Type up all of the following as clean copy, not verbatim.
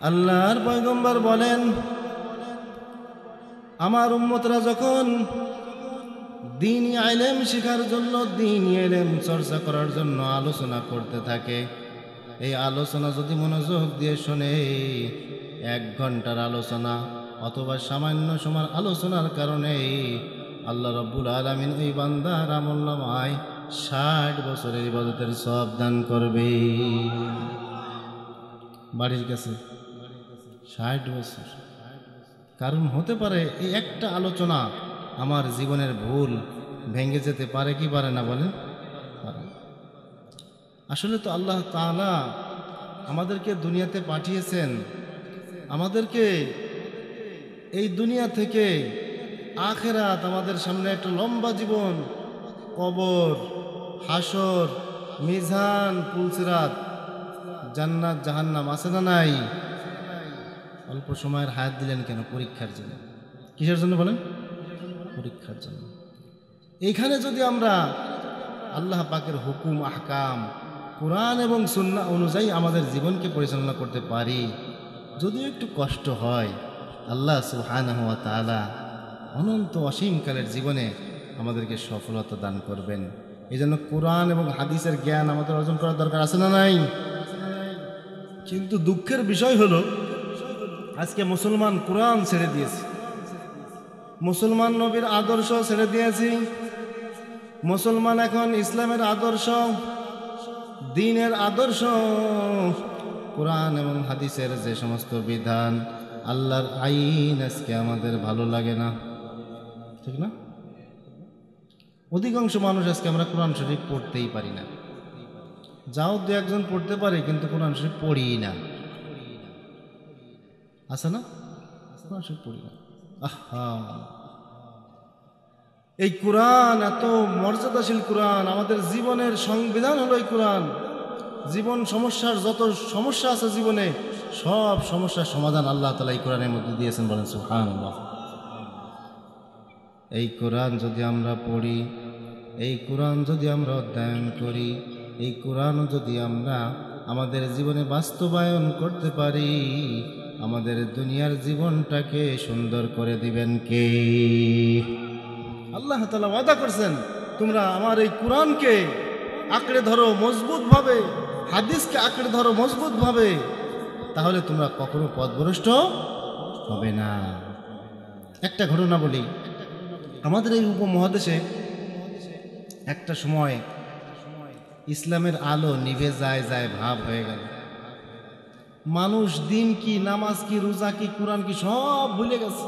আল্লাহর পয়গম্বর বলেন, আমার উম্মতরা যখন দ্বীনি ইলম শেখার জন্য, দ্বীনি ইলম চর্চা করার জন্য আলোচনা করতে থাকে, এই আলোচনা যদি মনোযোগ দিয়ে শোনে, 1 ঘন্টার আলোচনা অথবা সামান্য সময়ের আলোচনার কারণে আল্লাহ রাব্বুল আলামিন ওই বান্দার আমলনামায় 60 বছরের ইবাদতের সওয়াব দান করবে। বাড়ির কাছে 60 বছর। কারণ হতে পারে এই একটা আলোচনা আমার জীবনের ভুল ভেঙে যেতে পারে কি পারে না বলেন? আসলে তো আল্লাহ তাআলা আমাদেরকে দুনিয়াতে পাঠিয়েছেন, আমাদেরকে এই দুনিয়া থেকে আখিরাত, আমাদের সামনে একটা লম্বা জীবন, কবর, হাসর, মিজান, পুলসিরাত, জান্নাত জাহান্নাম আছে না নাই? অল্প সময়ের হায়াত দিলেন কেন? পরীক্ষার জন্য। কিসের জন্য বলেন? পরীক্ষার জন্য। এইখানে যদি আমরা আল্লাহ পাকের হুকুম, আহকাম, কোরআন এবং সুন্নাহ অনুযায়ী আমাদের জীবনকে পরিচালনা করতে পারি, যদিও একটু কষ্ট হয়, আল্লাহ সুবহানাহু ওয়া তাআলা অনন্ত অসীমকালের জীবনে আমাদেরকে সফলতা দান করবেন। এই জন্য কোরআন এবং হাদিসের জ্ঞান আমাদের অর্জন করার দরকার আছে না নাই? কিন্তু দুঃখের বিষয় হলো, আজকে মুসলমান কোরআন ছেড়ে দিয়েছে, মুসলমান নবীর আদর্শ ছেড়ে দিয়েছি, মুসলমান এখন ইসলামের আদর্শ, দ্বীনের আদর্শ, কোরআন এবং হাদিসের যে সমস্ত বিধান, আল্লাহর আইন আজকে আমাদের ভালো লাগে না, ঠিক না? অধিকাংশ মানুষ আজকে আমরা কোরআন শরীফ পড়তেই পারি না। যাও 2-1 পড়তে পারে, কিন্তু কোরআন শরীফ পড়ি না। আছে না? কোরআন শরীফ পড়ি না। আহা, এই কোরআন এত মর্যাদাশীল কোরআন, আমাদের জীবনের সংবিধান হলো এই কোরআন। জীবন সমস্যার যত সমস্যা আছে জীবনে, সব সমস্যার সমাধান আল্লাহ তাআলা এই কোরআনের মধ্যে দিয়েছেন, বলেন সুবহানাল্লাহ। এই কোরআন যদি আমরা পড়ি, এই কোরআন যদি আমরা অধ্যয়ন করি, এই কোরআন যদি আমরা আমাদের জীবনে বাস্তবায়ন করতে পারি, আমাদের দুনিয়ার জীবনটাকে সুন্দর করে দিবেন কে? আল্লাহ তাআলা ওয়াদা করছেন, তোমরা আমার এই কোরআনকে আঁকড়ে ধরো মজবুতভাবে, হাদিসকে আঁকড়ে ধরো মজবুতভাবে, তাহলে তোমরা কখনো পথভ্রষ্ট হবে না। একটা ঘটনা বলি, আমাদের এই উপমহাদেশে একটা সময় ইসলামের আলো নিভে যায় যায় ভাব হয়ে গেল। মানুষ দিন কি, নামাজ কি, রোজা কি, কোরআন কি সব ভুলে গেছে।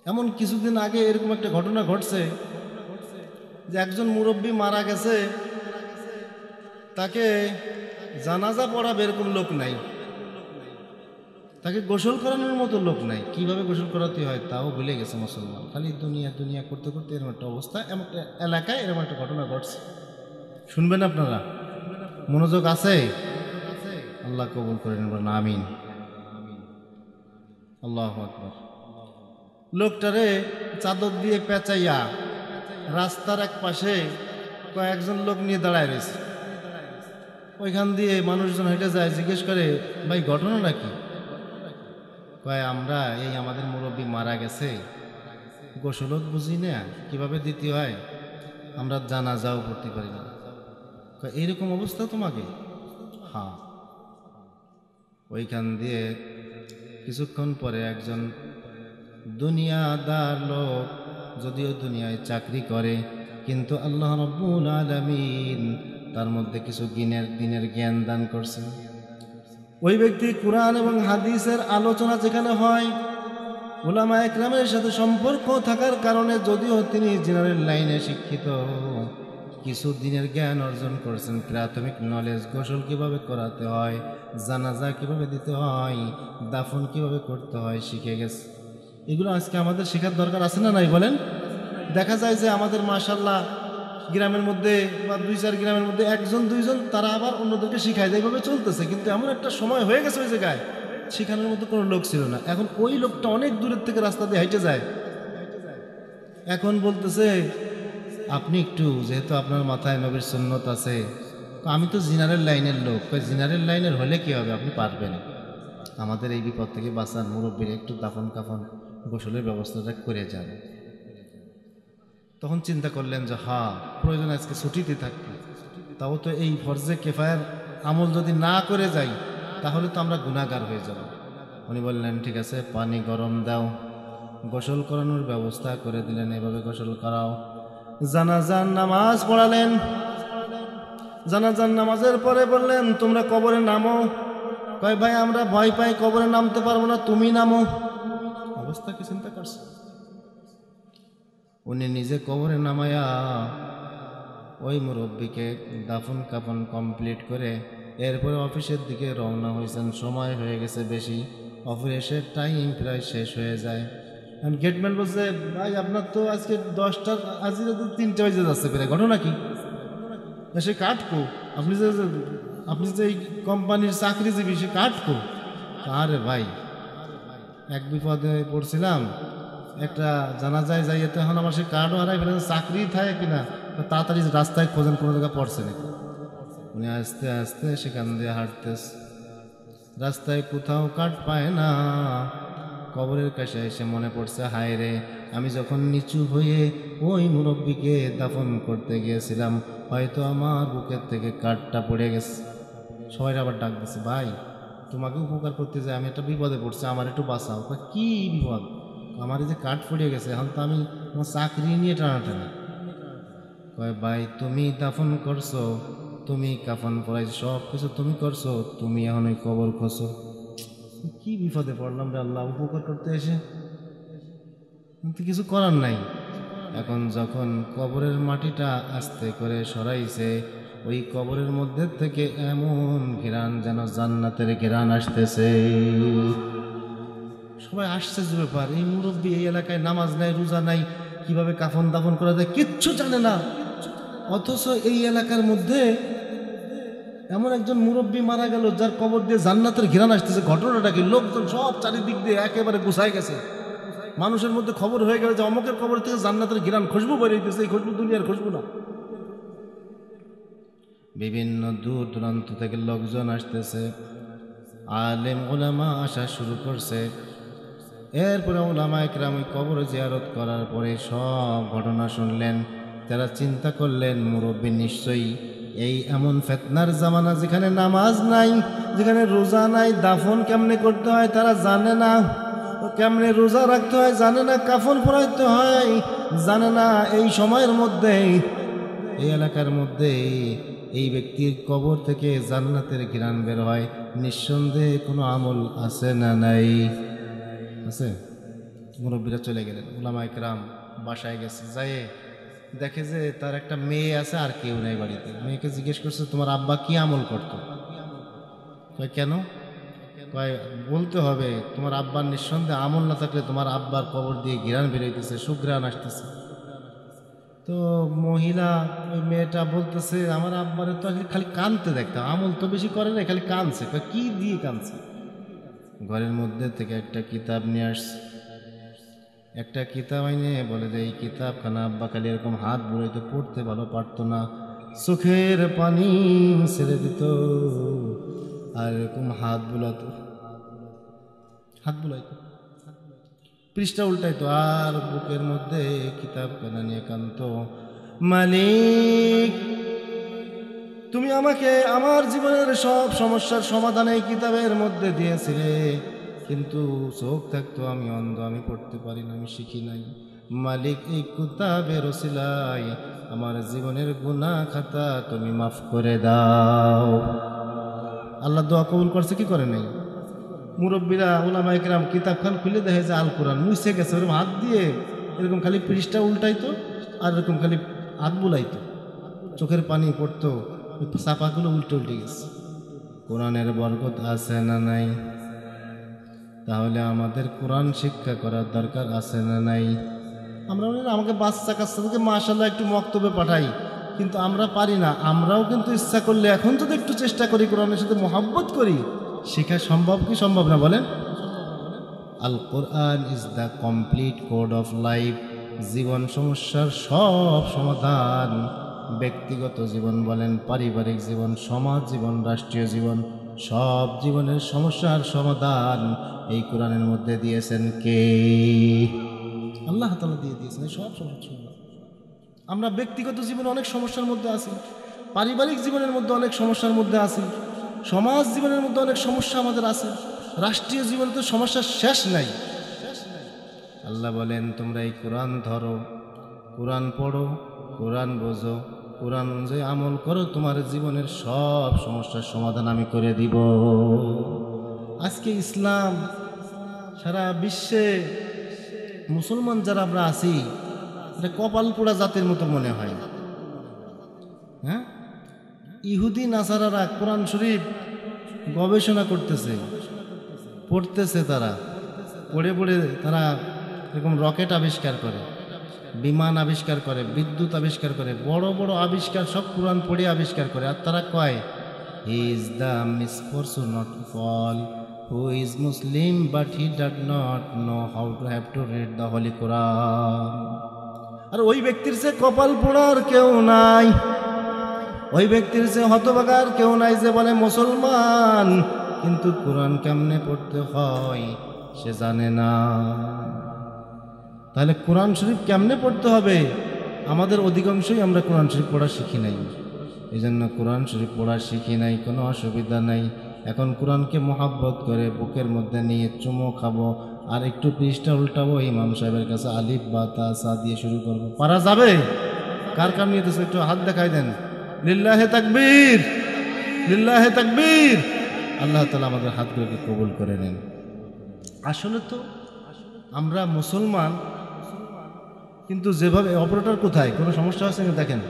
এমন কিছুদিন আগে এরকম একটা ঘটনা ঘটছে যে একজন মুরব্বী মারা গেছে, তাকে জানাজা পড়াবে এরকম লোক নাই, তাকে গোসল করানোর মতো লোক নাই, কিভাবে গোসল করাতে হয় তাও ভুলে গেছে মুসলমান। খালি দুনিয়া দুনিয়া করতে করতে এরকম একটা অবস্থা, এমন একটা এলাকায় এরকম একটা ঘটনা ঘটছে। শুনবেন আপনারা? মনোযোগ আছে? আল্লাহ কবুল করেন, বলেন আমিন। আল্লাহু আকবার। লোকটারে চাদর দিয়ে পেঁচাইয়া রাস্তার এক পাশে কয়েকজন লোক নিয়ে দাঁড়ায় রয়েছে। ওইখান দিয়ে মানুষজন হেঁটে যায়, জিজ্ঞেস করে, ভাই ঘটনাটা কি? কয়, আমরা এই আমাদের মুরব্বী মারা গেছে, গোসলত বুঝি না কিভাবে দিতে হয়, আমরা জানাজাও পড়তে পারি না। কয়, এইরকম অবস্থা তোমাকে? হ্যাঁ। ওইখান দিয়ে কিছুক্ষণ পরে একজন দুনিয়াদার লোক, যদিও দুনিয়ায় চাকরি করে, কিন্তু আল্লাহ রাব্বুল আলামিন তার মধ্যে কিছু দিনের জ্ঞান দান করছেন। ওই ব্যক্তি কোরআন এবং হাদিসের আলোচনা যেখানে হয়, উলামা একরামের সাথে সম্পর্ক থাকার কারণে, যদিও তিনি জেনারেল লাইনে শিক্ষিত, কিছু দিনের জ্ঞান অর্জন করছেন। প্রাথমিক নলেজ, গোসল কিভাবে করাতে হয়, জানাজা কিভাবে দিতে হয়, দাফন কিভাবে করতে হয় শিখে গেছে। এগুলো আজকে আমাদের শেখার দরকার আছে না নাই বলেন? দেখা যায় যে আমাদের মাশাআল্লাহ গ্রামের মধ্যে বা 2-4 গ্রামের মধ্যে 1-2 জন তারা আবার অন্যদেরকে শিখায়, এইভাবে চলতেছে। কিন্তু এমন একটা সময় হয়ে গেছে ওই জায়গায় শেখানোর মতো কোনো লোক ছিল না। এখন ওই লোকটা অনেক দূরের থেকে রাস্তা দিয়ে হেঁটে যায়, এখন বলতেছে, আপনি একটু, যেহেতু আপনার মাথায় নবীর সুন্নত আছে, আমি তো জিনারের লাইনের লোক। জিনারের লাইনের হলে কি হবে, আপনি পারবেন। আমাদের এই বিপদ থেকে বাঁচান, মুরব্বীর একটু দাফন কাফন গোসলের ব্যবস্থাটা করে যান। তখন চিন্তা করলেন যে হ্যাঁ, প্রয়োজন আজকে ছুটিতে থাকবে, তাও তো এই ফরজে কেফায়ার আমল যদি না করে যাই তাহলে তো আমরা গুনাহগার হয়ে যাব। উনি বললেন ঠিক আছে, পানি গরম দাও, গোসল করানোর ব্যবস্থা করে দিলেন। এভাবে গোসল করাও। জানাজার নামাজ পড়ালেন। জানাজার নামাজের পরে বললেন তোমরা কবরে নামো। কয় ভাই আমরা ভয় পাই, কবরে নামতে পারবো না, তুমি নামো। অবস্থা কি চিন্তা করছে। উনি নিজে কবরে নামায়া ওই মুরব্বীকে দাফন কাফন কমপ্লিট করে এরপরে অফিসের দিকে রওনা হয়েছেন। সময় হয়ে গেছে বেশি, অফিসের টাইম প্রায় শেষ হয়ে যায়। গেটম্যান বলছে ভাই আপনার তো আজকে 10টা, আজকে 3টে বাজে যাচ্ছে প্রায়, ঘটনা কি? সে কাটকো, আপনি যে এই কোম্পানির চাকরিজীবী, সে কাটকো। আরে ভাই এক বিপদে পড়ছিলাম, একটা জানা যায় যাই, এতে এখন আমার সে কার্ডও হারাই ফেলেছে, চাকরি থাকে কিনা, তাড়াতাড়ি রাস্তায় খোঁজেন, কোনো জায়গায় পড়ছে নাকি। উনি আস্তে আস্তে সেখান দিয়ে হাঁটতেছে, রাস্তায় কোথাও কাঠ পায় না। কবরের কাছে এসে মনে পড়ছে, হায় রে, আমি যখন নিচু হয়ে ওই মুরব্বীকে দাফন করতে গিয়েছিলাম, হয়তো আমার বুকের থেকে কাঠটা পড়ে গেছে। সবাই আবার ডাক দিচ্ছে, ভাই তোমাকে উপকার করতে যাই, আমি একটা বিপদে পড়ছি, আমার একটু বাঁচাও। কি বিপদ? আমার এই যে কাঠ পড়ে গেছে, এখন তো আমি আমার চাকরি নিয়ে টানাটানি। কয় ভাই তুমি দাফন করছো, তুমি কাফন পরাইছো, সব কিছু তুমি করছো, তুমি এখন ওই কবর খোঁজো। কি বিপদে পড়লাম রে আল্লাহ, উপকার করতে এসে কিন্তু কিছু করার নাই। এখন যখন কবরের মাটিটা আস্তে করে সরাইছে, ওই কবরের মধ্যে থেকে এমন ঘেরান, যেন জান্নাতের ঘেরান আসতেছে। সবাই আশ্চর্য ব্যাপার, এই মুরব্বী এই এলাকায় নামাজ নাই, রোজা নাই, কিভাবে কাফন দাফন করা যায় কিচ্ছু জানে না, অথচ এই এলাকার মধ্যে এমন একজন মুরব্বী মারা গেল যার কবর দিয়ে জান্নাতের ঘেরান আসতেছে। ঘটনাটা কি? লোকজন সব চারিদিক দিয়ে একেবারে গুছাই গেছে, মানুষের মধ্যে খবর হয়ে গেল যে অমুকের কবর থেকে জান্নাতের ঘেরান, খুশবু বেরিয়েছে। এই খুশবু দুনিয়ার খুশবু না, বিভিন্ন দূর দূরান্ত থেকে লোকজন আসতেছে, আলেম ওলামা আসা শুরু করছে। এরপরে ওলামা একরাম ওই কবর জিয়ারত করার পরে সব ঘটনা শুনলেন। তারা চিন্তা করলেন মুরব্বী নিশ্চয়ই এই এমন ফিতনার জামানা, যেখানে নামাজ নাই, যেখানে রোজা নাই, দাফন কেমনে করতে হয় তারা জানে না, কেমনে রোজা রাখতে হয় জানে না, কাফন পরাইতে হয় জানে না। এই সময়ের মধ্যে এই এলাকার মধ্যে এই ব্যক্তির কবর থেকে জান্নাতের ঘ্রাণ বের হয়, নিঃসন্দেহে কোনো আমল আছে না নাই? আছে। মুরব্বীরা চলে গেলেন, উলামা ইকরাম বাসায় গেছে, যাই দেখে যে তার একটা মেয়ে আছে আর কেউ নেই বাড়িতে। মেয়েকে জিজ্ঞেস করছে তোমার আব্বা কি আমল করতো? কয় কেন? কয় বলতে হবে, তোমার আব্বার নিঃসন্দেহে আমল না থাকলে তোমার আব্বার কবর দিয়ে ঘ্রাণ বেরোইতেছে, সুঘ্রাণ আসতেছে। তো মহিলা ওই মেয়েটা বলতেছে আমার আব্বারে তো খালি কানতে দেখতাম, আমল তো বেশি করে না, খালি কানছে। কি দিয়ে কানছে? ঘরের মধ্যে থেকে একটা কিতাব নিয়ে আসছে, একটা কিতাব আইনে বলে যে এই কিতাবখানা আব্বা খালি এরকম হাত বুড়াইতে, পড়তে ভালো পারতো না, চোখের পানি ছেড়ে দিত আর এরকম হাত বুলাতো, হাত বুলাইতো, পৃষ্ঠা উল্টাইতো আর বুকের মধ্যে কিতাবখানা নিয়ে কান্ত, মালিক তুমি আমাকে আমার জীবনের সব সমস্যার সমাধান এই কিতাবের মধ্যে দিয়েছিলে, কিন্তু চোখ থাকতো, আমি অন্ধ, আমি পড়তে পারি না, আমি শিখি নাই। মালিক এই কিতাবের ওসিলায় আমার জীবনের গুনাহ খাতা তুমি মাফ করে দাও। আল্লাহ দোয়া কবুল করছে কি করে নাই? মুরব্বীরা উলামা ইকরাম কিতাবখান খুলে দেখে যে আল কোরআন মুছে গেছে, ওরকম হাত দিয়ে এরকম খালি পৃষ্ঠা উল্টাইতো আর এরকম খালি হাত বুলাইতো, চোখের পানি পড়তো, চাপাগুলো উল্টে উল্টে গেছে। কোরআনের বরকত আছে না নাই? তাহলে আমাদের কোরআন শিক্ষা করার দরকার আছে না নাই? আমরা আমাকে বাচ্চা কাচ্চাদেরকে মাশাআল্লাহ একটু মক্তবে পাঠাই, কিন্তু আমরা পারি না। আমরাও কিন্তু ইচ্ছা করলে এখন যদি একটু চেষ্টা করি, কোরআনের সাথে মোহাব্বত করি, শেখা সম্ভব কি সম্ভব না বলেন? Al Quran is the complete code of life. জীবন সমস্যার সব সমাধান ব্যক্তিগত জীবন বলেন, পারিবারিক জীবন, সমাজ জীবন, রাষ্ট্রীয় জীবন, সব জীবনের সমস্যার সমাধান এই কোরআনের মধ্যে দিয়েছেন কে? আল্লাহ তাআলা দিয়ে দিয়েছেন এই সব সমস্যা। আমরা ব্যক্তিগত জীবনে অনেক সমস্যার মধ্যে আছি, পারিবারিক জীবনের মধ্যে অনেক সমস্যার মধ্যে আছি, সমাজ জীবনের মধ্যে অনেক সমস্যা আমাদের আছে, রাষ্ট্রীয় জীবনে তো সমস্যার শেষ নাই। আল্লাহ বলেন, তোমরা এই কোরআন ধরো, কোরআন পড়ো, কোরআন বোঝো, কোরআন অনুযায়ী আমল করো, তোমার জীবনের সব সমস্যার সমাধান আমি করে দিব। আজকে ইসলাম সারা বিশ্বে মুসলমান যারা আমরা আছি, এটা কপাল পোড়া জাতির মতো মনে হয়। হ্যাঁ, ইহুদি নাসারারা কোরআন শরীফ গবেষণা করতেছে, পড়তেছে, তারা পড়ে পড়ে তারা এরকম রকেট আবিষ্কার করে, বিমান আবিষ্কার করে, বিদ্যুৎ আবিষ্কার করে, বড় বড় আবিষ্কার সব কোরআন পড়ে আবিষ্কার করে। আর তারা কয়, he is the misfortune not fall who is Muslim but he did not know how to have to read the holy Quran. আর ওই ব্যক্তির সে কপাল পোড়ার কেউ নাই, ওই ব্যক্তির সে হতভাগার কেউ নাই যে বলে মুসলমান কিন্তু কোরআন কেমনে পড়তে হয় সে জানে না। তাহলে কোরআন শরীফ কেমনে পড়তে হবে? আমাদের অধিকাংশই আমরা কোরআন শরীফ পড়া শিখি নাই, এই জন্য কোরআন শরীফ পড়া শিখি নাই, কোনো অসুবিধা নাই। এখন কোরআনকে মোহাব্বত করে বুকের মধ্যে নিয়ে চুমো খাবো আর একটু পৃষ্ঠা উল্টাবো, ইমাম সাহেবের কাছে আলিফ বা তা সা দিয়ে শুরু করবো। পারা যাবে? কার কার নিয়ে একটু হাত দেখাই দেন। লিল্লাহে তাকবীর, লিল্লাহে তাকবীর। আল্লাহ তাআলা আমাদের হাতগুলোকে কবুল করে নেন। আসলে তো আমরা মুসলমান, কিন্তু যেভাবে অপারেটর কোথায়, কোনো সমস্যা হচ্ছে না? দেখেন,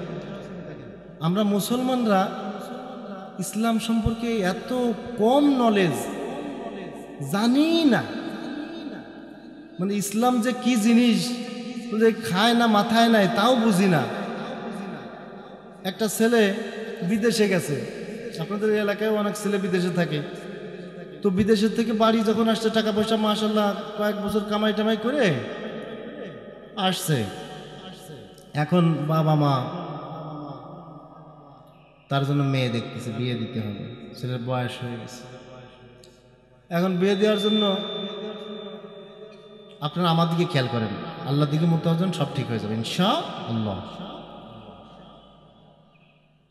আমরা মুসলমানরা ইসলাম সম্পর্কে এত কম নলেজ জানি না। মানে ইসলাম যে কি জিনিস, যে খায় না মাথায় নাই তাও বুঝি না। একটা ছেলে বিদেশে গেছে, আপনাদের এলাকায় অনেক ছেলে বিদেশে থাকে, তো বিদেশের থেকে বাড়ি যখন আসছে, টাকা পয়সা মাশাআল্লাহ কয়েক বছর কামাই টামাই করে আসছে। এখন বাবা মা তার জন্য মেয়ে দেখতেছে, বিয়ে দিতে হবে, ছেলের বয়স হয়ে গেছে। এখন বিয়ে দেওয়ার জন্য আপনারা আমার দিকে খেয়াল করেন, আল্লাহর দিকে মুতাওয়াজ্জিন, সব ঠিক হয়ে যাবে ইনশাআল্লাহ।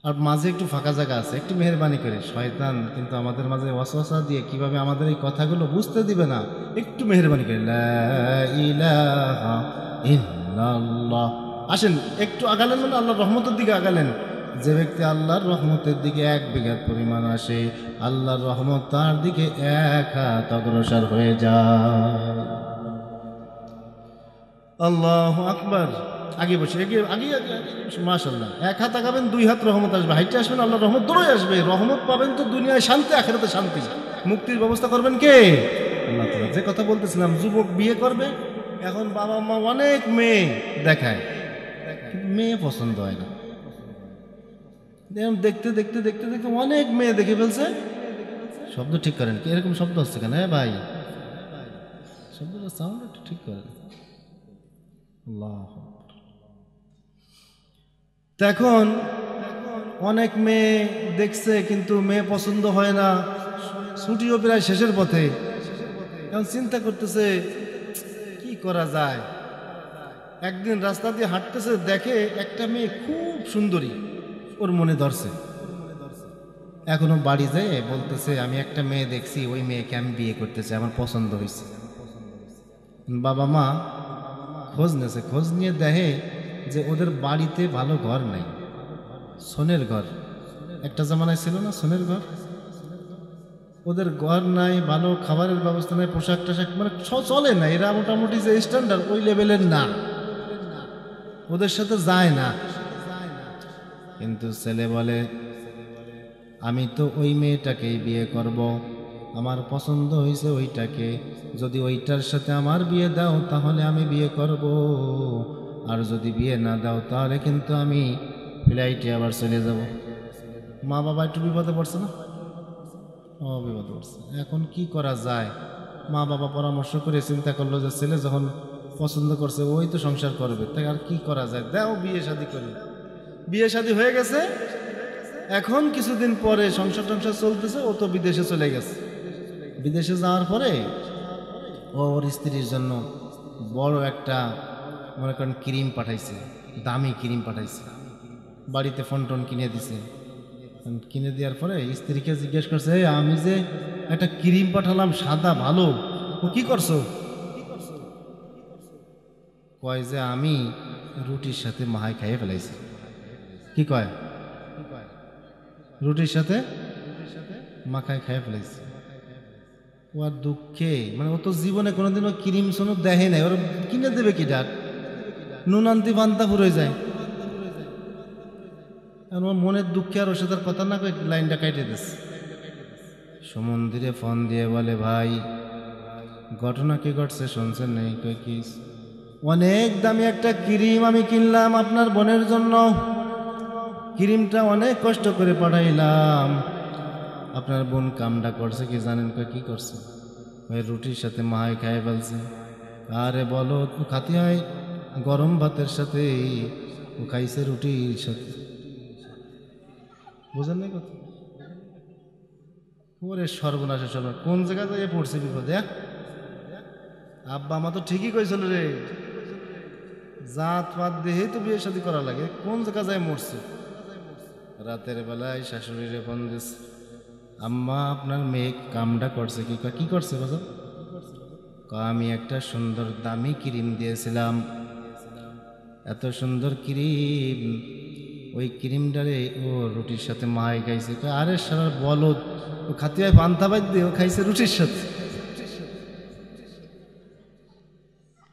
আর মাঝে একটু ফাঁকা জায়গা আছে, একটু মেহেরবানি করে, শয়তান কিন্তু আমাদের মাঝে ওয়াসওয়াসা দিয়ে কিভাবে আমাদের এই কথাগুলো বুঝতে দিবে না, একটু মেহেরবানি করে লা ইলাহা ইল্লাল্লাহ। আসেন একটু আগালেন, মানে আল্লাহর রহমতের দিকে আগালেন। যে ব্যক্তি আল্লাহর রহমতের দিকে 1 বিঘার পরিমাণ আসে, আল্লাহর রহমত তার দিকে 1 হাত অগ্রসর হয়ে যায়। আল্লাহু আকবার। আগে বসে আগে মাশাআল্লাহ, 1 হাত আগাবেন, 2 হাত রহমত আসবে, হাইটে আসবেন, আল্লাহর রহমত দৌড়ে আসবে। রহমত পাবেন তো দুনিয়ায় শান্তি, আখিরাতে শান্তি। মুক্তির ব্যবস্থা করবেন কে? আল্লাহ তাআলা। যে কথা বলতেছিলাম, যুবক বিয়ে করবে, এখন বাবা মা অনেক মেয়ে দেখায়, কিন্তু মেয়ে পছন্দ হয় না। দেখতে দেখতে দেখতে দেখতে অনেক মেয়ে দেখে ফেলছে। শব্দ ঠিক করেন, কি এরকম শব্দ হচ্ছে কেন? হ্যাঁ ভাই, শব্দটা সাউন্ড একটু ঠিক করেন। আল্লাহ। এখন অনেক মেয়ে দেখছে, কিন্তু মেয়ে পছন্দ হয় না, ছুটিও প্রায় শেষের পথে। এখন চিন্তা করতেছে কি করা যায়। একদিন রাস্তা দিয়ে হাঁটতেছে, দেখে একটা মেয়ে খুব সুন্দরী, ওর মনে ধরছে। এখনো বাড়ি যায় বলতেছে, আমি একটা মেয়ে দেখছি, ওই মেয়েকে আমি বিয়ে করতেছি, আমার পছন্দ হয়েছে। বাবা মা খোঁজ নেছে, খোঁজ নিয়ে দেখে যে ওদের বাড়িতে ভালো ঘর নাই, সোনের ঘর। একটা জামানায় ছিল না সোনের ঘর? ওদের ঘর নাই, ভালো খাবারের ব্যবস্থা নাই, পোশাক টোশাক মানে চলে না, এরা মোটামুটি যে স্ট্যান্ডার্ড ওই লেভেলের না, ওদের সাথে যায় না। কিন্তু ছেলে বলে, আমি তো ওই মেয়েটাকেই বিয়ে করব, আমার পছন্দ হয়েছে ওইটাকে, যদি ওইটার সাথে আমার বিয়ে দাও তাহলে আমি বিয়ে করব, আর যদি বিয়ে না দাও তাহলে কিন্তু আমি ফ্লাইটে আবার চলে যাব। মা বাবা একটু বিপদে পড়ছে না? বিপদে পড়ছে। এখন কি করা যায়? মা বাবা পরামর্শ করে চিন্তা করলো যে ছেলে যখন পছন্দ করছে ওই তো সংসার করবে, তাই আর কি করা যায়, দাও বিয়ে শাদী করে। বিয়ে শাদী হয়ে গেছে, এখন কিছুদিন পরে সংসার টংসার চলতেছে, ও তো বিদেশে চলে গেছে। বিদেশে যাওয়ার পরে ওর স্ত্রীর জন্য বড় একটা মনে করেন ক্রিম পাঠাইছে, দামি ক্রিম পাঠাইছে, বাড়িতে ফোন টোন কিনে দিছে। কিনে দেওয়ার পরে স্ত্রীকে জিজ্ঞেস করছে, আমি যে একটা ক্রিম পাঠালাম সাদা ভালো, ও কি করছো? কয় যে আমি রুটির সাথে মাহাই খাইয়ে ফেলাইছি। কি কয়? রুটির সাথে মাখায় খাইয়ে ফেলাইছি। ও আর দুঃখে, মানে ও তো জীবনে কোনোদিনও ক্রিম সোনো দেখে নাই, ওর কিনে দেবে কি ডাক, নুনান্তি পান্তা ফুরে যায়। আর ওর মনের দুঃখে আর ওর সাথে কথা না কয়ে লাইনটা কাটে দিচ্ছে। সমুদ্রে ফোন দিয়ে বলে, ভাই ঘটনা কি ঘটছে শুনছেন? নেই। কই কি? অনেক দামি একটা ক্রিম আমি কিনলাম আপনার বোনের জন্য, ক্রিমটা অনেক কষ্ট করে পাঠাইলাম, আপনার বোন কামটা করছে কি জানেন? কই কি করছে? ওই রুটির সাথে মাহাই খাই ফেলছে। আরে বলো, খাতে হয় গরম ভাতের সাথে, ও খাইছে রুটির সাথে। বুঝেন নাই কথা? ওরে সর্বনাশে সর্বনাশ, কোন জায়গায় যাইয়ে পড়ছে বিপদে। আব্বা আমা তো ঠিকই কইছিল রে, জাত পাত দেহেই তো বিয়ে শাদী করা লাগে, কোন জায়গা যায় মরছে। রাতের বেলায় শাশুড়িরে ফোন দিচ্ছে, আম্মা আপনার মেয়ে কামটা করছে কি? কি করছে বাজার? আমি একটা সুন্দর দামি ক্রিম দিয়েছিলাম, এত সুন্দর ক্রিম, ওই ক্রিমটারে ও রুটির সাথে মাই খাইছে। আরে সারা বলদ, ও খাতে হয় পান্তা বাদ দিয়ে, ও খাইছে রুটির সাথে।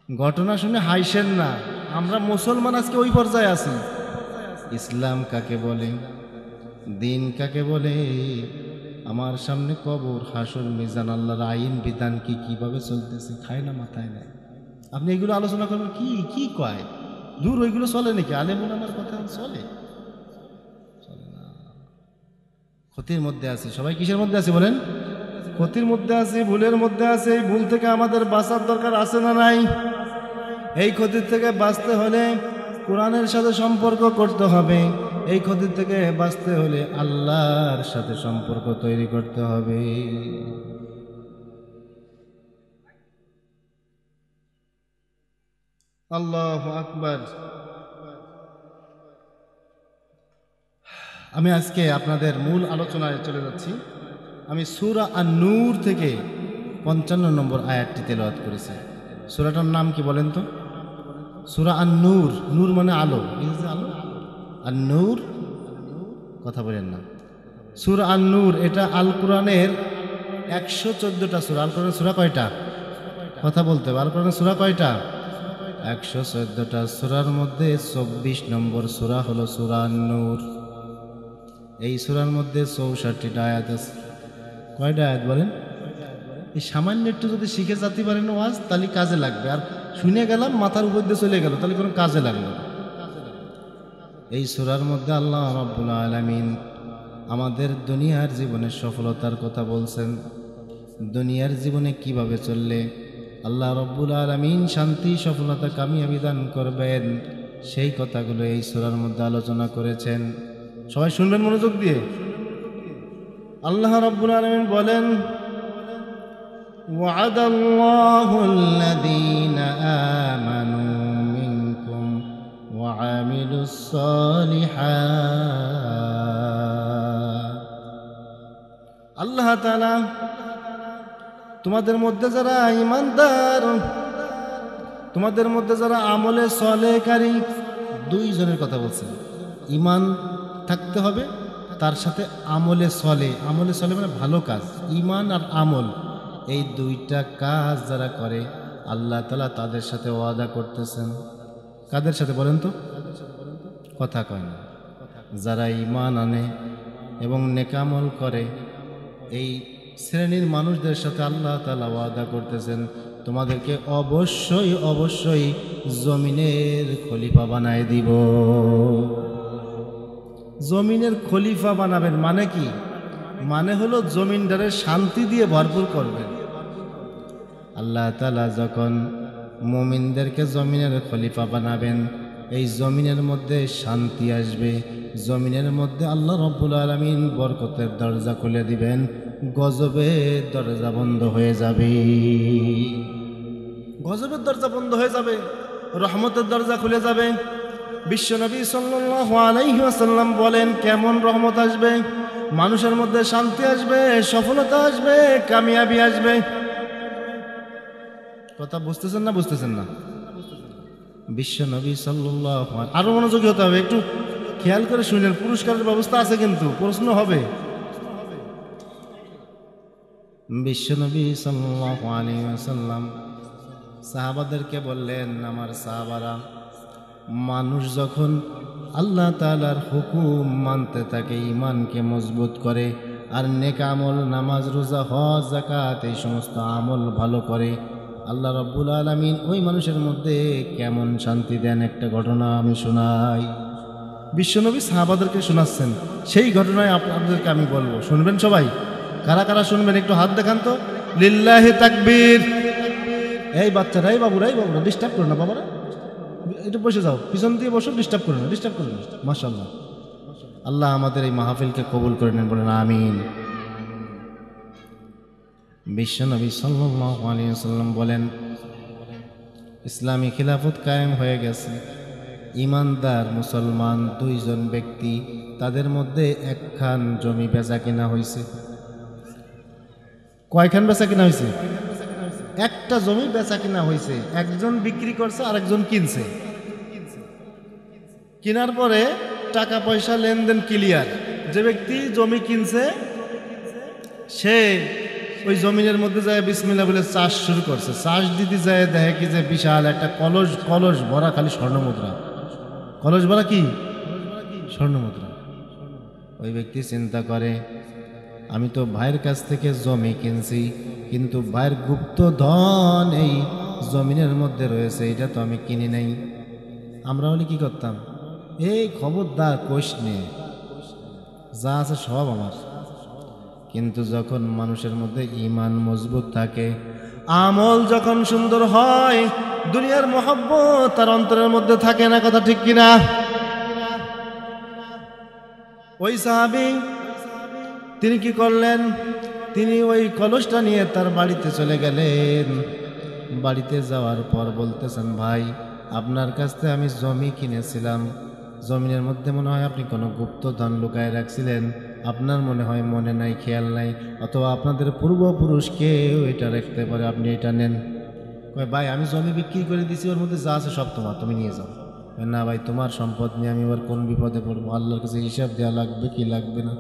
ঘটনা শুনে হাইসেন না, আমরা মুসলমান আজকে ওই পর্যায়ে আছি। ইসলাম কাকে বলে, দিন কাকে বলে, আমার সামনে কবর, হাসর, মিজান, আল্লাহর আইন বিধান কি কিভাবে চলতেছে, খায় না মাথায় নেয়। আপনি এগুলো আলোচনা করবেন, কি কি কয় দূর, ওইগুলো চলে নাকি? আলেমুল আমার কথা চলে? চলে না। ক্ষতির মধ্যে আছে সবাই। কিসের মধ্যে আছে বলেন? ক্ষতির মধ্যে আছে, ভুলের মধ্যে আছে। এই ভুল থেকে আমাদের বাঁচার দরকার আছে না নাই? এই ক্ষতির থেকে বাঁচতে হলে কোরআনের সাথে সম্পর্ক করতে হবে। এই ক্ষতির থেকে বাঁচতে হলে আল্লাহর সাথে সম্পর্ক তৈরি করতে হবে। আল্লাহু আকবার। আমি আজকে আপনাদের মূল আলোচনায় চলে যাচ্ছি। আমি সূরা আন-নূর থেকে 55 নম্বর আয়াতটি তেলাওয়াত করেছি। সূরাটার নাম কি বলেন তো? সূরা আন-নূর। নূর মানে আলো, এই যে আলো, আন-নূর। কথা বলেন না। সূরা আন-নূর এটা আল কোরআনের 114টা সূরা। আল কোরআনের সূরা কয়টা? কথা বলতে হবে। আল কোরআনের সূরা কয়টা? 114টা সূরার মধ্যে 24 নম্বর সূরা হলো সূরা আন-নূর। এই সূরার মধ্যে 64টা আয়াত আছে। কয়টা আয়াত বলেন? এই সামান্য একটু যদি শিখে যেতে পারেন ওয়াজ, তাহলে কাজে লাগবে। আর শুনে গেলাম মাথার উপর দিয়ে চলে গেল, তাহলে কোনো কাজে লাগলো না। এই সূরার মধ্যে আল্লাহ রাব্বুল আলামিন আমাদের দুনিয়ার জীবনের সফলতার কথা বলছেন। দুনিয়ার জীবনে কিভাবে চললে আল্লাহ রাব্বুল আলামিন শান্তি, সফলতা, কামিয়াবি দান করবেন, সেই কথাগুলো এই সূরার মধ্যে আলোচনা করেছেন। সবাই শুনবেন মনোযোগ দিয়ে। আল্লাহ রাব্বুল আলামিন বলেন, ওয়া'দাল্লাহু আল্লাযীনা আমানু মিনকুম ওয়া আমিলুস সালিহাত। আল্লাহ তাআলা তোমাদের মধ্যে যারা ঈমানদার, তোমাদের মধ্যে যারা আমলে সলেহকারী, দুইজনের কথা বলছেন। ঈমান থাকতে হবে, তার সাথে আমলে সলে। আমলে সলে মানে ভালো কাজ। ঈমান আর আমল, এই দুইটা কাজ যারা করে আল্লাহ তাআলা তাদের সাথে ওয়াদা করতেছেন। কাদের সাথে বলেন তো? কথা কয় না। যারা ঈমান আনে এবং নেকামল করে, এই শ্রেণীর মানুষদের সাথে আল্লাহ তাআলা ওয়াদা করতেছেন, তোমাদেরকে অবশ্যই অবশ্যই জমিনের খলিফা বানায় দিব। জমিনের খলিফা বানাবেন মানে কি? মানে হলো জমিনটারে শান্তি দিয়ে ভরপুর করবেন। আল্লাহ তাআলা যখন মুমিনদেরকে জমিনের খলিফা বানাবেন, এই জমিনের মধ্যে শান্তি আসবে, জমিনের মধ্যে আল্লাহ রব্বুল আলামিন বরকতের দরজা খুলে দিবেন, গজবের দরজা বন্ধ হয়ে যাবে। গজবের দরজা বন্ধ হয়ে যাবে, রহমতের দরজা খুলে যাবে। বিশ্বনবী সাল্লাল্লাহু আলাইহি ওয়াসাল্লাম বলেন, কেমন রহমত আসবে? মানুষের মধ্যে শান্তি আসবে, সফলতা আসবে, কামিয়াবি আসবে। কথা বুঝতেছেন না? বুঝতেছেন না? বিশ্বনবী সাল্লাল্লাহু আলাইহি, আরো মনোযোগী হতে হবে, একটু খেয়াল করে শুনেন। পুরস্কারের ব্যবস্থা আছে, কিন্তু প্রশ্ন হবে। বিশ্বনবী সাল্লাল্লাহু আলাইহি ওয়াসাল্লাম সাহাবাদেরকে বললেন, আমার সাহাবারা, মানুষ যখন আল্লাহ তাআলার হুকুম মানতে থাকে, ঈমানকে মজবুত করে, আর নেক আমল, নামাজ, রোজা, হজ, যাকাত, এই সমস্ত আমল ভালো করে, আল্লাহ রাব্বুল আলামিন ওই মানুষের মধ্যে কেমন শান্তি দেন, একটা ঘটনা আমি শোনাই। বিশ্বনবী সাহাবাদেরকে শোনাচ্ছেন, সেই ঘটনায় আপনাদেরকে আমি বলবো, শুনবেন সবাই? কারা কারা শুনবেন একটু হাত দেখান তো। লিল্লাহি তাকবীর। এই বাচ্চারা, এই বাবুরা, ডিস্টার্ব করো না বাবারা, একটু বসে যাও, পিছন দিয়ে বসো, ডিস্টার্ব করো না, ডিস্টার্ব করো না। মাশাআল্লাহ, আল্লাহ আমাদের এই মাহফিলকে কবুল করে নেন, বলেন আমিন। বিশ্বনবী সাল্লাল্লাহু আলাইহি ওয়াসাল্লাম বলেন, ইসলামী খিলাফত কায়েম হয়ে গেছে। ইমানদার মুসলমান দুইজন ব্যক্তি, তাদের মধ্যে একখান জমি বেচা কিনা হয়েছে। কয়খান বেচা কিনা হয়েছে? একটা জমি বেচা কিনা হয়েছে। একজন বিক্রি করছে, আরেকজন কিনছে। কেনার পরে টাকা পয়সা লেনদেন ক্লিয়ার। যে ব্যক্তি জমি কিনছে সে ওই জমিনের মধ্যে যায় বিসমিল্লাহ বলে চাষ শুরু করছে। চাষ দিতে যায়, দেখে কি যে বিশাল একটা কলস ভরা খালি স্বর্ণমুদ্রা। কলস ভরা কি? স্বর্ণমুদ্রা। ওই ব্যক্তি চিন্তা করে, আমি তো ভাইয়ের কাছ থেকে জমি কিনছি, কিন্তু ভাইয়ের গুপ্ত ধন এই জমিনের মধ্যে রয়েছে, এটা তো আমি কিনি নাই। আমরা হলে কি করতাম? এই খবরদার কোষ নে, যা আছে সব আমার। কিন্তু যখন মানুষের মধ্যে ঈমান মজবুত থাকে, আমল যখন সুন্দর হয়, দুনিয়ার মহব্বত তার অন্তরের মধ্যে থাকে না। কথা ঠিক কিনা? ওই সাহাবী তিনি কি করলেন? তিনি ওই কলসটা নিয়ে তার বাড়িতে চলে গেলেন। বাড়িতে যাওয়ার পর বলতেছেন, ভাই, আপনার কাছ থেকে আমি জমি কিনেছিলাম, জমিনের মধ্যে মনে হয় আপনি কোনো গুপ্তধন লুকায় রাখছিলেন, আপনার মনে হয় মনে নাই, খেয়াল নাই, অথবা আপনাদের পূর্বপুরুষ কেউ এটা রাখতে পারে, আপনি এটা নেন। ভাই, আমি জমি বিক্রি করে দিছি, ওর মধ্যে যা আছে সব তোমার, তুমি নিয়ে যাও। না ভাই, তোমার সম্পদ নিয়ে আমি এবার কোন বিপদে পড়বো? আল্লাহর কাছে হিসাব দেওয়া লাগবে কি লাগবে না?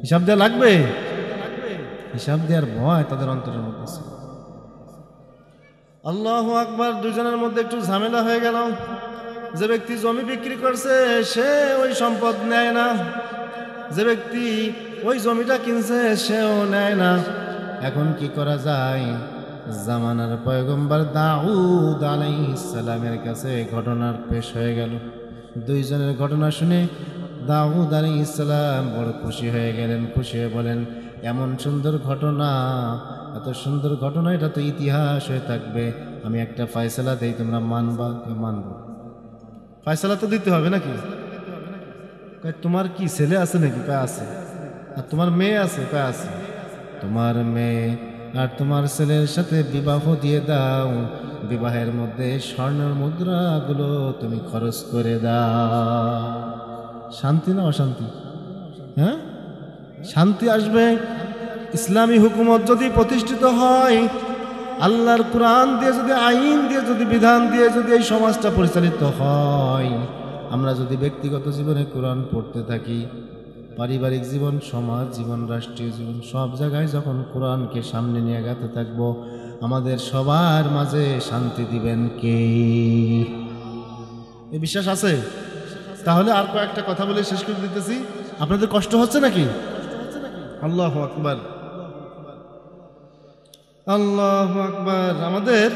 হিসাব দেওয়া লাগবে। হিসাব দেওয়ার ভয় তাদের অন্তরের মধ্যে আছে। আল্লাহু আকবার। দুজনের মধ্যে একটু ঝামেলা হয়ে গেল। যে ব্যক্তি জমি বিক্রি করছে সে ওই সম্পদ নেয় না, যে ব্যক্তি ওই জমিটা কিনছে সেও নেয় না। এখন কি করা যায়? জামানার পয়গম্বর দাউদ আলাইহিস সালামের কাছে ঘটনার পেশ হয়ে গেল। দুইজনের ঘটনা শুনে দাউদ আলাইহিস সালাম বড় খুশি হয়ে গেলেন। খুশি হয়ে বলেন, এমন সুন্দর ঘটনা, এত সুন্দর ঘটনা, এটা তো ইতিহাস হয়ে থাকবে। আমি একটা ফয়সালা দেই, তোমরা মানবা? মানবো। ফয়সালা তো দিতে হবে নাকি? তোমার কি ছেলে আছে নাকি? আছে। আর তোমার মেয়ে আছে? আছে। তোমার মেয়ে আর তোমার ছেলের সাথে বিবাহ দিয়ে দাও, বিবাহের মধ্যে স্বর্ণের মুদ্রাগুলো তুমি খরচ করে দাও। শান্তি না অশান্তি? হ্যাঁ, শান্তি আসবে। ইসলামী হুকুমত যদি প্রতিষ্ঠিত হয়, আল্লাহর কোরআন দিয়ে যদি, আইন দিয়ে যদি, বিধান দিয়ে যদি এই সমাজটা পরিচালিত হয়, আমরা যদি ব্যক্তিগত জীবনে কোরআন পড়তে থাকি, পারিবারিক জীবন, সমাজ জীবন, রাষ্ট্রীয় জীবন, সব জায়গায় যখন কোরআনকে সামনে নিয়ে গাতে থাকবো, আমাদের সবার মাঝে শান্তি দিবেন কে? এই বিশ্বাস আছে? তাহলে আর কয়েকটা কথা বলে শেষ করে দিতেছি। আপনাদের কষ্ট হচ্ছে নাকি? আল্লাহু আকবার, আল্লাহু আকবার। আমাদের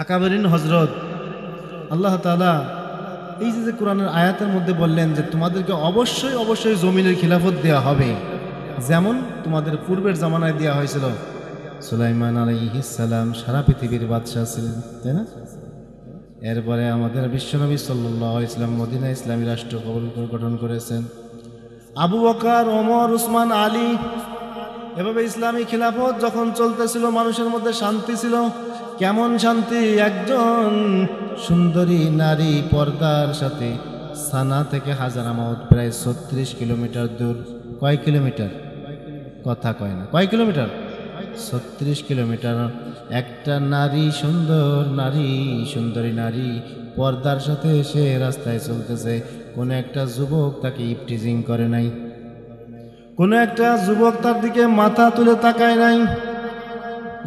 আকাবেরিন হযরত আল্লাহ তাআলা এই যে কোরআনের আয়াতের মধ্যে বললেন যে তোমাদেরকে অবশ্যই অবশ্যই জমিনের খিলাফত দেওয়া হবে, যেমন তোমাদের পূর্বের জামানায় দেওয়া হয়েছিল। সুলাইমান আলাইহিস সালাম সারা পৃথিবীর বাদশাহ ছিলেন, তাই না? এরপরে আমাদের বিশ্বনবী সাল্লাল্লাহু আলাইহি ওয়াসাল্লাম মদিনা ইসলামী রাষ্ট্র গঠন করেছেন। আবু বকর, ওমর, উসমান, আলী, এভাবে ইসলামী খিলাফত যখন চলতেছিল মানুষের মধ্যে শান্তি ছিল। কেমন শান্তি! একজন সুন্দরী নারী পর্দার সাথে সানা থেকে হাজারামাউত প্রায় 36 কিলোমিটার দূর। কয় কিলোমিটার? কথা কয় না। কয় কিলোমিটার? 36 কিলোমিটার। একটা নারী, সুন্দরী নারী পর্দার সাথে সে রাস্তায় চলতেছে। কোনো একটা যুবক তাকে ইফটিজিং করে নাই, কোনো একটা যুবক তার দিকে মাথা তুলে তাকায় নাই।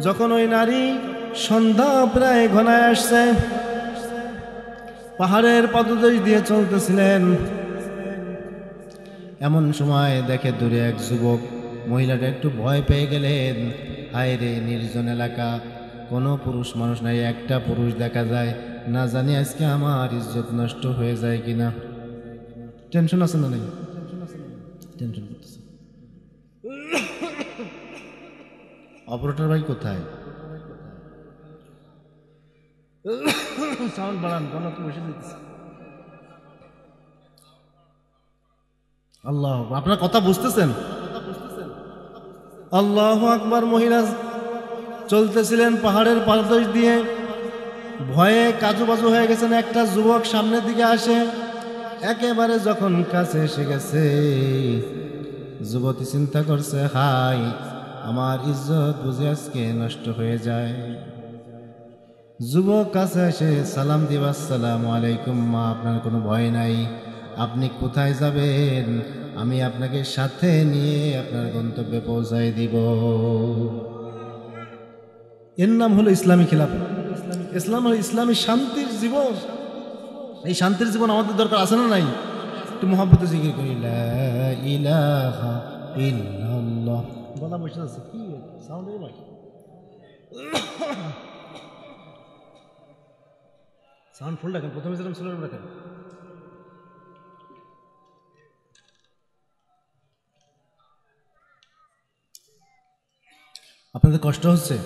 যখন ওই নারী সন্ধ্যা প্রায় ঘনায় আসছে, পাহাড়ের পদদেশ দিয়ে চলতেছিলেন, এমন সময় দেখে দূরে এক যুবক। মহিলাটা একটু ভয় পেয়ে গেলেন। হায় রে, নির্জন এলাকা, কোনো পুরুষ মানুষ নাই, একটা পুরুষ দেখা যায়, না জানি আজকে আমার ইজ্জত নষ্ট হয়ে যায় কিনা। টেনশন আছে না? নেই টেনশন করতেছে। অপারেটর ভাই কোথায়? সাউন্ড বাড়ান, তো বসে দিতেছে। আল্লাহ, আপনার কথা বুঝতেছেন? আল্লাহু আকবার। মহিলা চলতেছিলেন পাহাড়ের পাদদেশ দিয়ে, ভয়ে কাজুবাজু হয়ে গেছেন। একটা যুবক সামনের দিকে আসে, একেবারে যখন কাছে এসে গেছে, যুবতী চিন্তা করছে, হাই, আমার ইজ্জত বুঝে আজকে নষ্ট হয়ে যায়। যুবক কাছে এসে সালাম দিবা, আসসালামু আলাইকুম মা, আপনার কোনো ভয় নাই, আপনি কোথায় যাবেন? আমি আপনাকে সাথে নিয়ে আপনার গন্তব্যে পৌঁছায় দিব। এর নাম হলো ইসলামী খিলাফত। ইসলাম হলো ইসলামী শান্তির জীবন। এই শান্তির জীবন আমাদের দরকার আছে না নাই? একটু মহব্বতে জিকির করি, লা ইলাহা ইল্লাল্লাহ। গলা বসে আছে, কি সাউন্ড এর ভাই? সাউন্ড ফুল রাখেন, প্রথমে যেরকম ছিল রাখেন। আপনাদের কষ্ট হচ্ছে?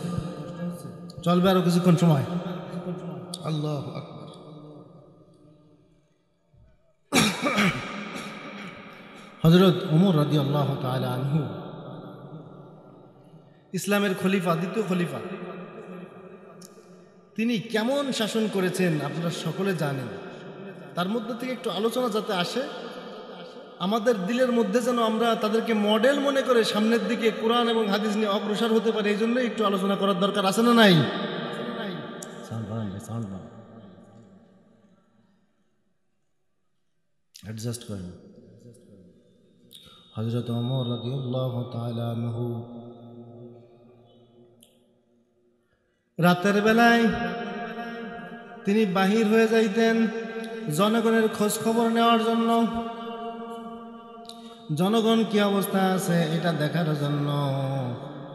চলবে আরো কিছুক্ষণ সময়। আল্লাহু আকবার। হযরত ওমর রাদিয়াল্লাহু তাআলা আনহু ইসলামের খলিফা, দ্বিতীয় খলিফা। তিনি কেমন শাসন করেছেন আপনারা সকলে জানেন। তার মধ্যে থেকে একটু আলোচনা যাতে আসে, আমাদের দিলের মধ্যে যেন আমরা তাদেরকে মডেল মনে করে সামনের দিকে কোরআন এবং হাদিস নিয়ে অগ্রসর হতে পারে, এই জন্যই একটু আলোচনা করার দরকার আছে না নাই? অ্যাডজাস্ট করেন। হযরত ওমর রাদিয়াল্লাহু তাআলা আনহু রাতের বেলায় তিনি বাহির হয়ে যাইতেন জনগণের খোঁজ খবর নেওয়ার জন্য, জনগণ কি অবস্থা আছে এটা দেখার জন্য।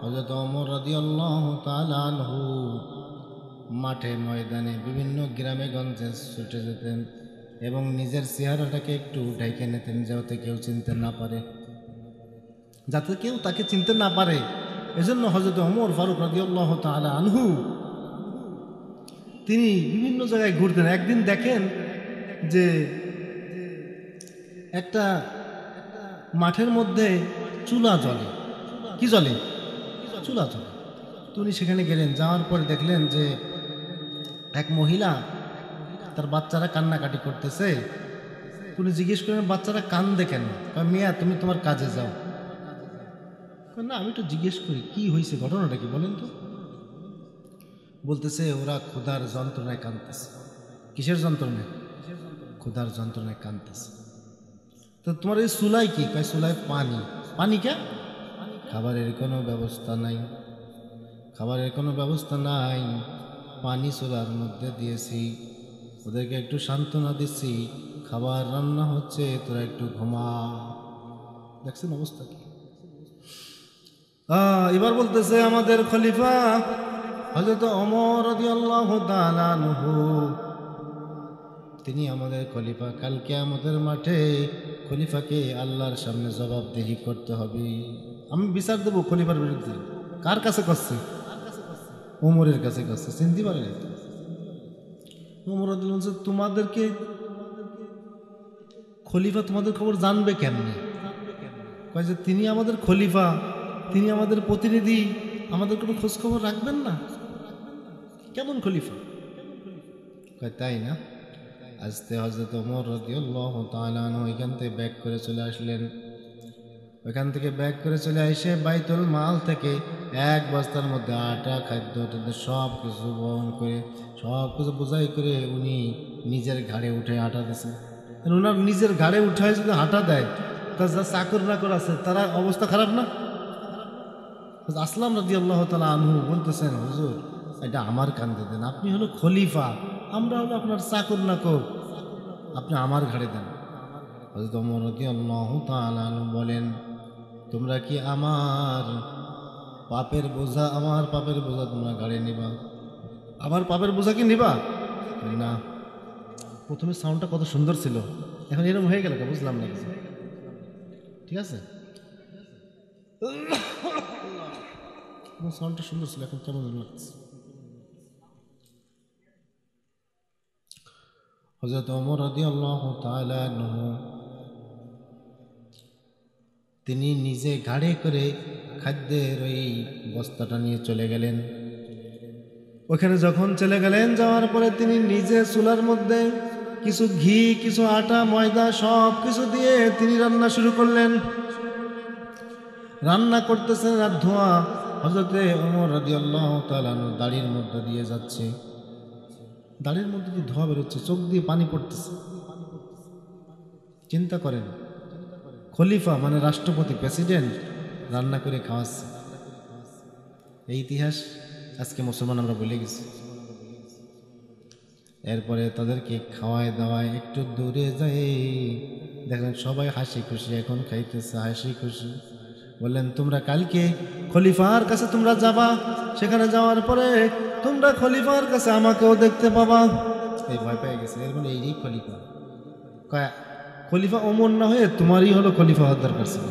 হযরত ওমর রাদিয়াল্লাহু তাআলা আনহু মাঠে ময়দানে বিভিন্ন গ্রামে গঞ্জে ছুটে যেতেন এবং নিজের চেহারাটাকে একটু ঢেকে নিতেন, যাতে কেউ চিনতে না পারে, যাতে কেউ তাকে চিনতে না পারে। এজন্য হযরত ওমর ফারুক রাদিয়াল্লাহু তাআলা আনহু তিনি বিভিন্ন জায়গায় ঘুরতেন। একদিন দেখেন যে একটা মাঠের মধ্যে চুলা জ্বলে। কি জ্বলে? চুলা জ্বলে। তো উনি সেখানে গেলেন, যাওয়ার পরে দেখলেন যে এক মহিলা, তার বাচ্চারা কান্নাকাটি করতেছে। উনি জিজ্ঞেস করেন, বাচ্চারা কান্দে কেন? মিয়া, তুমি তোমার কাজে যাও। না, আমি তো জিজ্ঞেস করি কি হয়েছে, ঘটনাটা কি বলেন তো। বলতেছে ওরা ক্ষুধার যন্ত্রণায় কাঁদতেছে। কিসের যন্ত্রণায়? ক্ষুধার যন্ত্রণায় কাঁদতেছে। তো তোমার এই চুলাই কি? কয় চুলায় পানি। পানি কে? খাবারের কোনো ব্যবস্থা নাই, খাবারের কোনো ব্যবস্থা নাই, পানি চুলার মধ্যে দিয়েছি, ওদেরকে একটু সান্ত্বনা দিচ্ছি, খাবার রান্না হচ্ছে, তোরা একটু ঘুমা। দেখছেন অবস্থা কি? এবার বলতেছে আমাদের খলিফা হযরত ওমর রাদিয়াল্লাহু তাআলা আনহু, তিনি আমাদের খলিফা। কালকে আমাদের মাঠে খলিফাকে আল্লাহর সামনে জবাবদিহি করতে হবে। আমি বিচার দেবো খলিফার বিরুদ্ধে। কার কাছে করছে? ওমরের কাছে করছে। চিনতে পারে। ওমর রাদিয়াল্লাহু আনহু তোমাদেরকে খলিফা তোমাদের খবর জানবে কেমনে? কয় যে তিনি আমাদের খলিফা, তিনি আমাদের প্রতিনিধি, আমাদের কোনো খোঁজ খবর রাখবেন না? কেমন খলিফা? কয় তাই না? আস্তে হযরত ওমর রাদিয়াল্লাহু তাআলা আনহু এখান থেকে ব্যাক করে চলে আসলেন। ওইখান থেকে ব্যাক করে চলে এসে বাইতুল মাল থেকে এক বস্তার মধ্যে আটা, খাদ্য সব কিছু বহন করে, সব কিছু বোঝাই করে উনি নিজের ঘাড়ে উঠে আটা দিয়েছেন। ওনার নিজের ঘাড়ে উঠায় যদি আটা দেয়, তার যা চাকর নাকর আছে তারা অবস্থা খারাপ না? আসলাম রাদিয়াল্লাহু তাআলা আনহু বলতেছেন, হুজুর এটা আমার কাঁধে দেন, আপনি হলো খলিফা, আমরা হলো আপনার চাকর নাকর, আপনি আমার ঘাড়ে দেন। হযরত ওমর রাদিয়াল্লাহু তাআলা আনহু বলেন, তোমরা কি আমার পাপের বোঝা তোমরা ঘাড়ে নিবা? আমার পাপের বোঝা কি নিবা? না। প্রথমে সাউন্ডটা কত সুন্দর ছিল, এখন এরকম হয়ে গেল, বুঝলাম না কিছু। ঠিক আছে, সাউন্ডটা সুন্দর ছিল, এখন কেমন লাগছে? হযরত ওমর রাদিয়াল্লাহু তাআলা আনহু তিনি নিজে ঘাড়ে করে খাদ্যের ওই বস্তাটা নিয়ে চলে গেলেন। ওখানে যখন চলে গেলেন, যাওয়ার পরে তিনি নিজে চুলার মধ্যে কিছু ঘি, কিছু আটা, ময়দা সব কিছু দিয়ে তিনি রান্না শুরু করলেন। রান্না করতেছেন আর ধোঁয়া হযরতে ওমর রাদিয়াল্লাহু তাআলা দাড়ির মধ্যে দিয়ে যাচ্ছে, দাড়ির মধ্যে দিয়ে ধোঁয়া বেরোচ্ছে, চোখ দিয়ে পানি পড়তেছে। চিন্তা করেন, খলিফা মানে রাষ্ট্রপতি, প্রেসিডেন্ট রান্না করে খাওয়াচ্ছে। এই ইতিহাস আজকে মুসলমান আমরা ভুলে গেছি। এরপরে তাদেরকে খাওয়ায় দাওয়ায় একটু দূরে যায়, দেখেন সবাই হাসি খুশি এখন খাইতেছে, হাসি খুশি। বললেন, তোমরা কালকে খলিফার কাছে তোমরা যাবা, সেখানে যাওয়ার পরে তোমরা খলিফার কাছে আমাকেও দেখতে পাবা। এই ভয় পেয়ে গেছে, এর মানে এই খলিফা। খলিফা ওমর না হয়ে তোমারই হলো খলিফা হওয়ার দরকার ছিল।